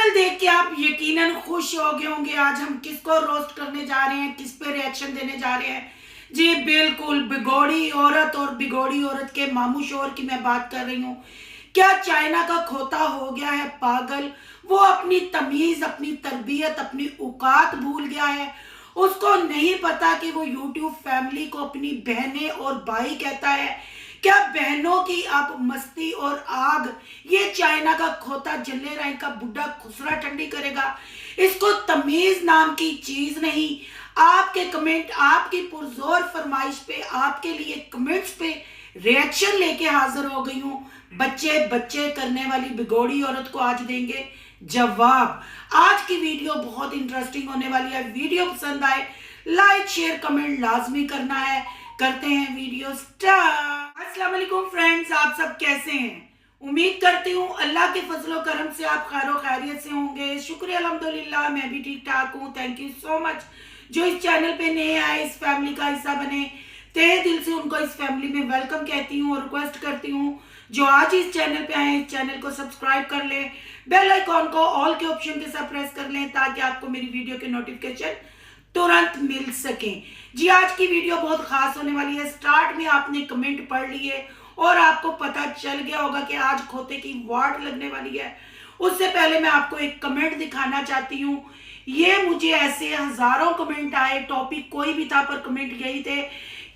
Thumbnail देख के आप यकीनन खुश हो गए होंगे। आज हम किसको रोस्ट करने जा रहे हैं, किस पे रिएक्शन देने जा रहे हैं। जी बिल्कुल, बिगोड़ी औरत और बिगोड़ी औरत के मामू शोहर की मैं बात कर रही हूँ। क्या चाइना का खोता हो गया है पागल। वो अपनी तमीज, अपनी तरबियत, अपनी औकात भूल गया है। उसको नहीं पता कि वो यूट्यूब फैमिली को अपनी बहनें और भाई कहता है। क्या बहनों की अब मस्ती और आग ये चाइना का खोता जल्ले राय का बुढ़ा खुसरा ठंडी करेगा। इसको तमीज नाम की चीज नहीं। आपके कमेंट, आपकी पुरजोर फरमाइश पे, आपके लिए कमेंट्स पे रिएक्शन लेके हाजिर हो गई हूँ। बच्चे बच्चे करने वाली बिगोड़ी औरत को आज देंगे जवाब। आज की वीडियो बहुत इंटरेस्टिंग होने वाली है। वीडियो पसंद आए लाइक शेयर कमेंट लाजमी करना है। करते हैं वीडियो स्टार्ट। अस्सलाम वालेकुम फ्रेंड्स, आप सब कैसे हैं? उम्मीद करती हूँ अल्लाह के फजलो करम से आप खैरो खैरियत से होंगे। शुक्रिया अल्हम्दुलिल्लाह, मैं भी ठीक ठाक हूँ। Thank you so much. जो इस चैनल पे नए आए, इस फैमिली का हिस्सा बने, तहे दिल से उनको इस फैमिली में वेलकम कहती हूँ और रिक्वेस्ट करती हूँ जो आज इस चैनल पे आए इस चैनल को सब्सक्राइब कर लें, बेल आइकॉन को ऑल के ऑप्शन के साथ प्रेस कर लें ताकि आपको मेरी वीडियो के नोटिफिकेशन तुरंत मिल सके। जी आज की वीडियो बहुत खास होने वाली है। स्टार्ट में आपने कमेंट पढ़ लिए और आपको पता चल गया होगा कि आज खोते की वाट लगने वाली है। उससे पहले मैं आपको एक कमेंट दिखाना चाहती हूँ। ये मुझे ऐसे हजारों कमेंट आए, टॉपिक कोई भी था पर कमेंट यही थे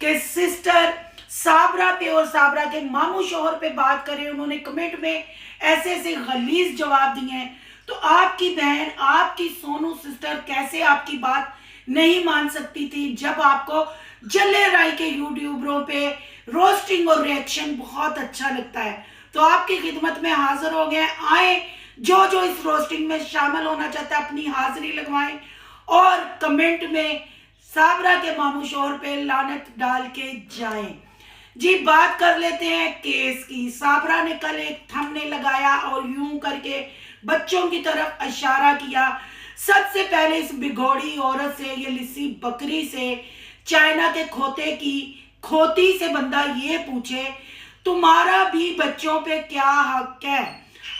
कि सिस्टर साबरा पे और साबरा के मामू शोहर पे बात करें। उन्होंने कमेंट में ऐसे ऐसे गलीज जवाब दिए हैं। तो आपकी बहन, आपकी सोनू सिस्टर कैसे आपकी बात नहीं मान सकती थी जब आपको जल्ले राय के यूट्यूबरों पे रोस्टिंग और रिएक्शन बहुत अच्छा लगता है। तो आपकी खिदमत में हाजिर हो गए। आए जो जो इस रोस्टिंग में शामिल होना चाहता है अपनी हाजिरी लगवाएं और कमेंट में साबरा के मामू शोहर पे लानत डाल के जाएं। जी बात कर लेते हैं केस की। साबरा ने कल एक थंबनेल लगाया और यूं करके बच्चों की तरफ इशारा किया। सबसे पहले इस बिगोड़ी औरत से, ये लिस्सी बकरी से, चाइना के खोते की खोती से बंदा ये पूछे तुम्हारा भी बच्चों पे क्या हक है।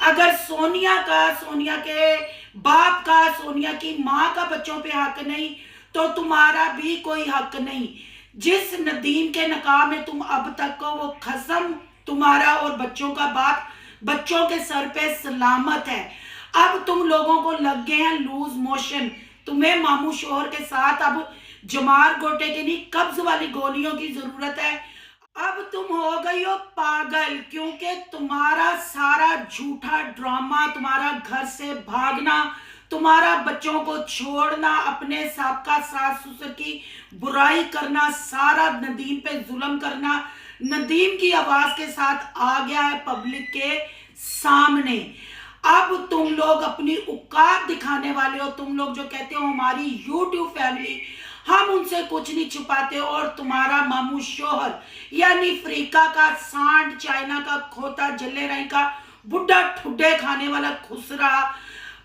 अगर सोनिया का, सोनिया के बाप का, सोनिया की माँ का बच्चों पे हक नहीं तो तुम्हारा भी कोई हक नहीं। जिस नदीम के नकाह में तुम अब तक को वो खसम, तुम्हारा और बच्चों का बाप बच्चों के सर पे सलामत है। अब तुम लोगों को लग गए हैं लूज मोशन। तुम्हें मामू शोहर के साथ अब जमार गोटे की नहीं, कब्ज वाली गोलियों की जरूरत है। अब तुम हो गई हो पागल क्योंकि तुम्हारा सारा झूठा ड्रामा, तुम्हारा घर से भागना, तुम्हारा बच्चों को छोड़ना, अपने साबका सास ससुर की बुराई करना, सारा नदीम पे जुल्म करना, नदीम की आवाज के साथ आ गया है पब्लिक के सामने। अब तुम लोग अपनी औकात दिखाने वाले हो। तुम लोग जो कहते हो हमारी यूट्यूब फैमिली, हम उनसे कुछ नहीं छुपाते। और तुम्हारा मामू शोहर यानी अफ्रीका का सांड, चाइना का खोता, जल्ले राई का बुढ़ा ठुड्डे खाने वाला खुसरा,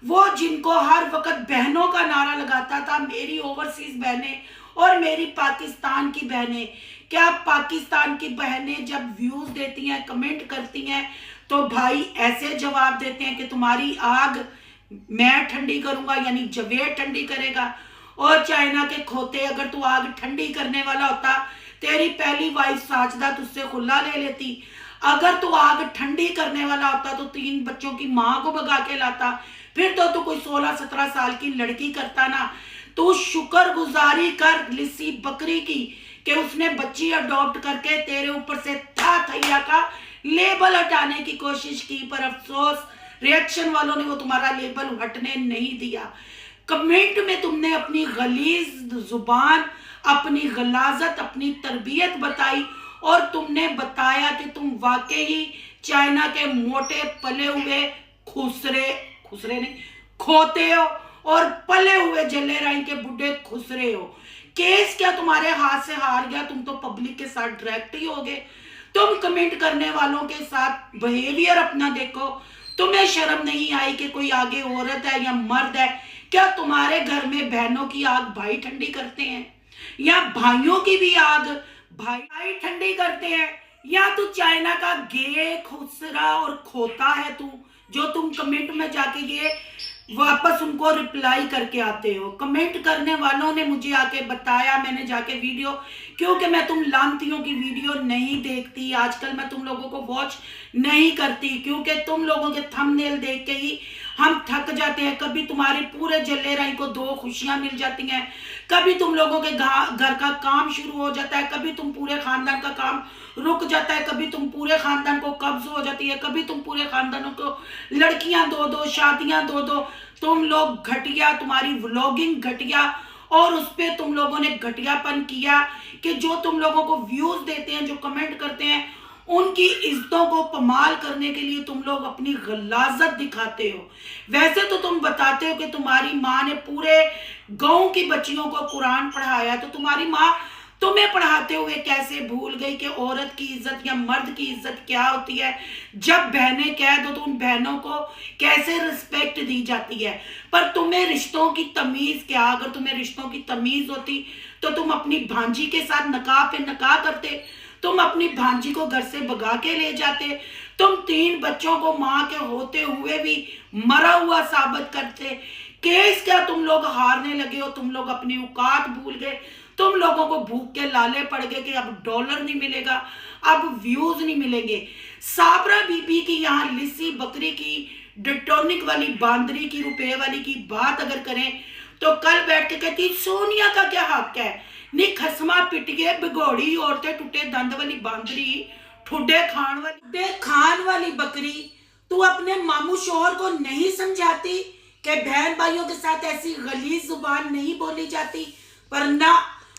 वो जिनको हर वक्त बहनों का नारा लगाता था, मेरी ओवरसीज बहनें और मेरी पाकिस्तान की बहनें। क्या पाकिस्तान की बहनें जब व्यूज देती हैं, कमेंट करती हैं तो भाई ऐसे जवाब देते हैं कि तुम्हारी आग मैं ठंडी करूंगा, यानी जवेद ठंडी करेगा। और चाइना के खोते, अगर तू आग ठंडी करने वाला होता, तेरी पहली वाइफ साजदा तुझसे खुला ले लेती। अगर तू आग ठंडी करने वाला होता तो 3 बच्चों की माँ को भगा के लाता। फिर तो तू कोई 16-17 साल की लड़की करता ना। तू शुक्र गुजारी कर लिस्सी बकरी की कि उसने बच्ची अडॉप्ट करके तेरे ऊपर से था थैया का लेबल हटाने की कोशिश की, पर अफसोस रिएक्शन वालों ने वो तुम्हारा लेबल हटने नहीं दिया। कमेंट में तुमने अपनी गलीज जुबान, अपनी गलाजत, अपनी तरबियत बताई और तुमने बताया कि तुम वाकई ही चाइना के मोटे पले हुए खुसरे, खुसरे नहीं खोते हो और पले हुए जल्ले राई के बुढ़े खुसरे हो। केस क्या तुम्हारे हाथ से हार गया? तुम तो पब्लिक के साथ डायरेक्ट ही हो गए। तुम कमेंट करने वालों के साथ बिहेवियर अपना देखो। तुम्हें शर्म नहीं आई कि कोई आगे औरत है या मर्द है? क्या तुम्हारे घर में बहनों की आग भाई ठंडी करते हैं या भाइयों की भी आग भाई ठंडी करते हैं? या तू चाइना का गे खुसरा और खोता है तू, जो तुम कमेंट में जाके ये वापस उनको रिप्लाई करके आते हो। कमेंट करने वालों ने मुझे आके बताया, मैंने जाके वीडियो, क्योंकि मैं तुम लानतियों की वीडियो नहीं देखती आजकल, मैं तुम लोगों को वॉच नहीं करती, क्योंकि तुम लोगों के थंबनेल देख के ही हम थक जाते हैं। कभी तुम्हारे पूरे जल्ले राई को 2 खुशियां मिल जाती हैं, कभी तुम लोगों के घर का काम शुरू हो जाता है, कभी तुम पूरे खानदान का काम रुक जाता है, कभी तुम पूरे खानदान को कब्ज हो जाती है, कभी तुम पूरे खानदानों को लड़कियां 2-2, शादियां 2-2। तुम लोग घटिया, तुम्हारी व्लॉगिंग घटिया, और उस पर तुम लोगों ने घटियापन किया कि जो तुम लोगों को व्यूज देते हैं, जो कमेंट करते हैं, उनकी इज्जतों को पमाल करने के लिए तुम लोग अपनी गलाजत दिखाते हो। वैसे तो तुम बताते हो कि तुम्हारी माँ ने पूरे गांव की बच्चियों को कुरान पढ़ाया, तो तुम्हारी माँ तुम्हें पढ़ाते हुए कैसे भूल गई कि औरत की इज्जत या मर्द की इज्जत क्या होती है। जब बहनें कह दो तो उन बहनों को कैसे रिस्पेक्ट दी जाती है। पर तुम्हें रिश्तों की तमीज क्या? अगर तुम्हें रिश्तों की तमीज होती तो तुम अपनी भांजी के साथ निकाह पे निकाह करते, तुम अपनी भांजी को घर से भगा के ले जाते, तुम 3 बच्चों को मां के होते हुए भी मरा हुआ साबित करते। केस क्या तुम लोग हारने लगे हो? तुम लोग अपनी औकात भूल गए, तुम लोगों को भूख के लाले पड़ गए कि अब डॉलर नहीं मिलेगा, अब व्यूज नहीं मिलेंगे। साबरा बीबी की यहाँ लिस्सी बकरी की डिटॉनिक वाली बांदरी की रुपए वाली की बात अगर करें तो कल बैठ के कहती सोनिया का क्या हक है? नी खसमा पिटिए बिगोड़ी औरतें टूटे दंद वाली बांदरी, ठुड्डे खान वाली बकरी, तू अपने मामू शोहर को नहीं समझाती कि बहन भाइयों के साथ ऐसी गलीज जुबान नहीं बोली जाती? पर ना,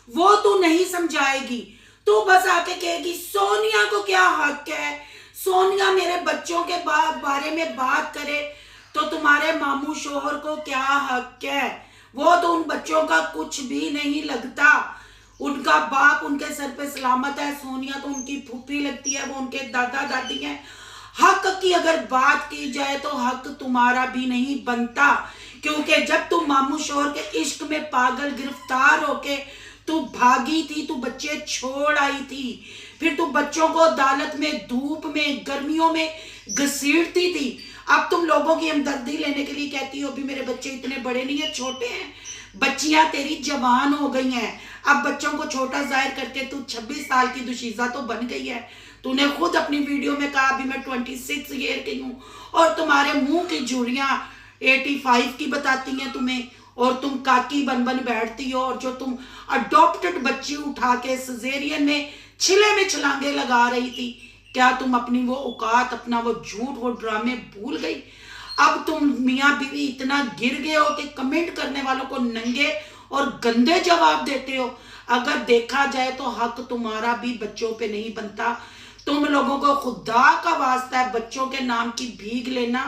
वो तू नहीं समझाएगी, तू बस आके कहेगी सोनिया को क्या हक है, सोनिया मेरे बच्चों के बारे में बात करे तो तुम्हारे मामू शोहर को क्या हक है? वो तो उन बच्चों का कुछ भी नहीं लगता, उनका बाप उनके सर पे सलामत है, सोनिया तो उनकी फूफी लगती है, वो उनके दादा दादी हैं। हक की अगर बात की जाए तो हक तुम्हारा भी नहीं बनता, क्योंकि जब तुम मामू शोहर के इश्क में पागल गिरफ्तार होके तू भागी थी, तू बच्चे छोड़ आई थी, फिर तू बच्चों को अदालत में धूप में गर्मियों में घसीटती थी। अब तुम लोगों की हमदर्दी लेने के लिए कहती हो अभी मेरे बच्चे इतने बड़े नहीं है, छोटे हैं, बच्चियां तेरी जवान हो गई हैं, अब बच्चों को छोटा जाहिर करके तू 26 साल की दुशीजा तो बन गई है। तूने खुद अपनी वीडियो में कहा अभी मैं 26 ईयर की हूँ, और तुम्हारे मुंह की झुर्रियां 85 की बताती हैं तुम्हें, और तुम काकी बन बन बैठती हो। और जो तुम अडॉप्टेड बच्ची उठा के सजेरियन में छिले में छलांगे लगा रही थी, क्या तुम अपनी वो औकात, अपना वो झूठ, वो ड्रामे भूल गई? अब तुम मियाँ बीवी इतना गिर गए हो कि कमेंट करने वालों को नंगे और गंदे जवाब देते हो। अगर देखा जाए तो हक तुम्हारा भी बच्चों पे नहीं बनता। तुम लोगों को खुदा का वास्ता है बच्चों के नाम की भीख लेना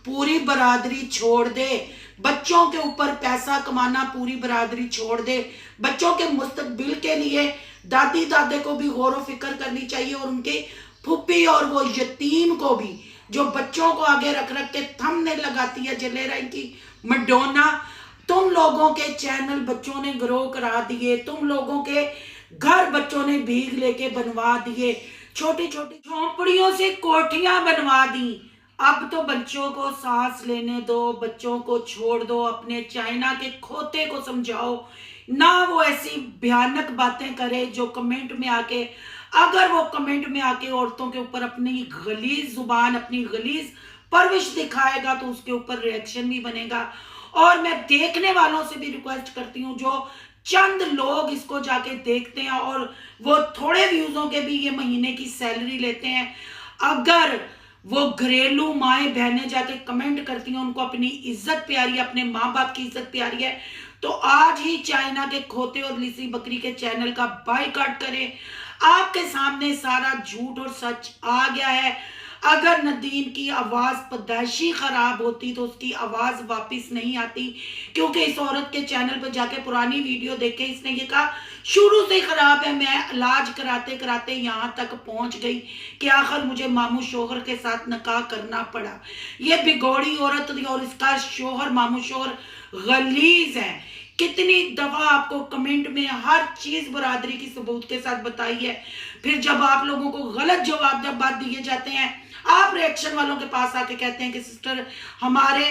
पूरी बरादरी छोड़ दे, बच्चों के ऊपर पैसा कमाना पूरी बरादरी छोड़ दे। बच्चों के मुस्तकबिल के लिए दादी दादे को भी गौर व फिक्र करनी चाहिए, और उनके फुप्पी और वो यतीम को भी, जो बच्चों को आगे रख रख के थंबनेल लगाती है जलेराई की मडोना। तुम लोगों के चैनल बच्चों ने ग्रो करा दिए, तुम लोगों के घर बच्चों ने भीख लेके बनवा दिए, छोटी छोटी झोंपड़ियों से कोठियां बनवा दी। अब तो बच्चों को सांस लेने दो, बच्चों को छोड़ दो, अपने चाइना के खोते को समझाओ ना, वो ऐसी भयानक बातें करे जो कमेंट में आके, अगर वो कमेंट में आके औरतों के ऊपर अपनी गलीज जुबान, अपनी गलीज परविश दिखाएगा तो उसके ऊपर रिएक्शन भी बनेगा। और मैं देखने वालों से भी रिक्वेस्ट करती हूँ, जो चंद लोग इसको जाके देखते हैं और वो थोड़े व्यूजों के भी ये महीने की सैलरी लेते हैं, अगर वो घरेलू माएँ बहनें जाके कमेंट करती हैं उनको अपनी इज्जत प्यारी है, अपने माँ बाप की इज्जत प्यारी है, तो आज ही चाइना के खोते और लिसी बकरी के चैनल का बायकॉट करें। आपके सामने सारा झूठ और सच आ गया है। अगर नदीम की आवाज पैदाइशी खराब होती तो उसकी आवाज वापस नहीं आती, क्योंकि इस औरत के चैनल पर जाके पुरानी वीडियो देखे, इसने ये कहा शुरू से खराब है, मैं इलाज कराते कराते यहाँ तक पहुंच गई कि आखिर मुझे मामू शोहर के साथ निकाह करना पड़ा। ये बिगोड़ी औरत और इसका शोहर, मामू शोहर गलीज है। कितनी दफा आपको कमेंट में हर चीज बरादरी की सबूत के साथ बताई है, फिर जब आप लोगों को गलत जवाब दिए जाते हैं, आप रिएक्शन वालों के पास आके कहते हैं कि सिस्टर हमारे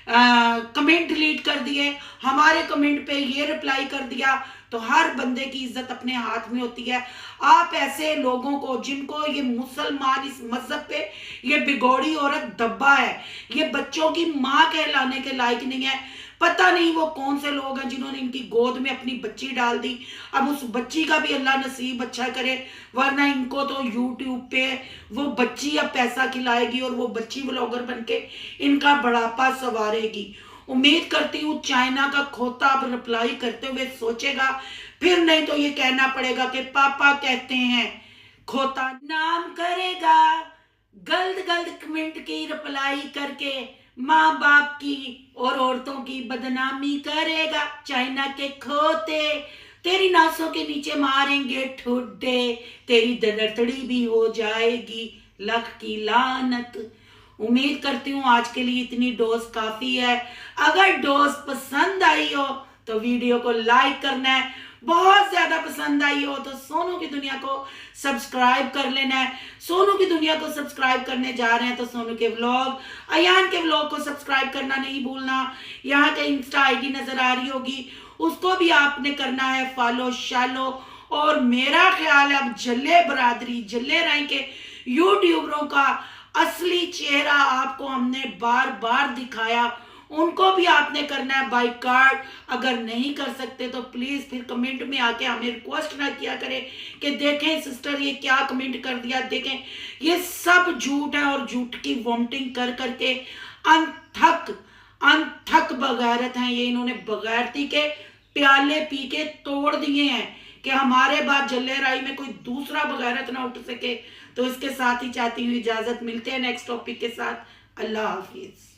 कमेंट डिलीट कर दिए, हमारे कमेंट पे ये रिप्लाई कर दिया। तो हर बंदे की इज्जत अपने हाथ में होती है। आप ऐसे लोगों को, जिनको ये मुसलमान इस मजहब पे ये बिगौड़ी औरत दब्बा है, ये बच्चों की माँ कहलाने के लायक नहीं है। पता नहीं वो कौन से लोग हैं जिन्होंने इनकी गोद में अपनी बच्ची डाल दी। अब उस बच्ची का भी अल्लाह नसीब अच्छा करे, वरना इनको तो यूट्यूब पे वो बच्ची अब पैसा खिलाएगी और वो बच्ची व्लॉगर बनके इनका बढ़ापा संवारेगी। उम्मीद करती हूँ चाइना का खोता अब रिप्लाई करते हुए सोचेगा, फिर नहीं तो ये कहना पड़ेगा कि पापा कहते हैं खोता नाम करेगा। गलत गलत कमेंट की रिप्लाई करके माँ बाप की और औरतों की बदनामी करेगा। चाइना के खोते तेरी नासों के नीचे मारेंगे ठुड्डे, तेरी दरतड़ी भी हो जाएगी लख की लानत। उम्मीद करती हूँ आज के लिए इतनी डोज काफी है। अगर डोज पसंद आई हो तो वीडियो को लाइक करना है, बहुत ज्यादा पसंद आई हो तो सोनू की दुनिया को सब्सक्राइब कर लेना है। सोनू की दुनिया को सब्सक्राइब करने जा रहे हैं तो सोनू के व्लॉग, अयान के व्लॉग को सब्सक्राइब करना नहीं भूलना। यहाँ के इंस्टा आईडी नजर आ रही होगी, उसको भी आपने करना है फॉलो शालो। और मेरा ख्याल है अब जल्ले बरादरी, जल्ले राय के यूट्यूबरों का असली चेहरा आपको हमने बार बार दिखाया, उनको भी आपने करना है बाइकाट। अगर नहीं कर सकते तो प्लीज फिर कमेंट में आके हमें रिक्वेस्ट ना किया करें कि देखें सिस्टर ये क्या कमेंट कर दिया। देखें ये सब झूठ है और झूठ की वॉमिटिंग कर करके अनथक बगैरत हैं ये। इन्होंने बगैरती के प्याले पी के तोड़ दिए हैं कि हमारे बाद जल्ले राई में कोई दूसरा बगैरत ना उठ सके। तो इसके साथ ही चाहती हूँ इजाजत, मिलते हैं नेक्स्ट टॉपिक के साथ। अल्लाह हाफिज।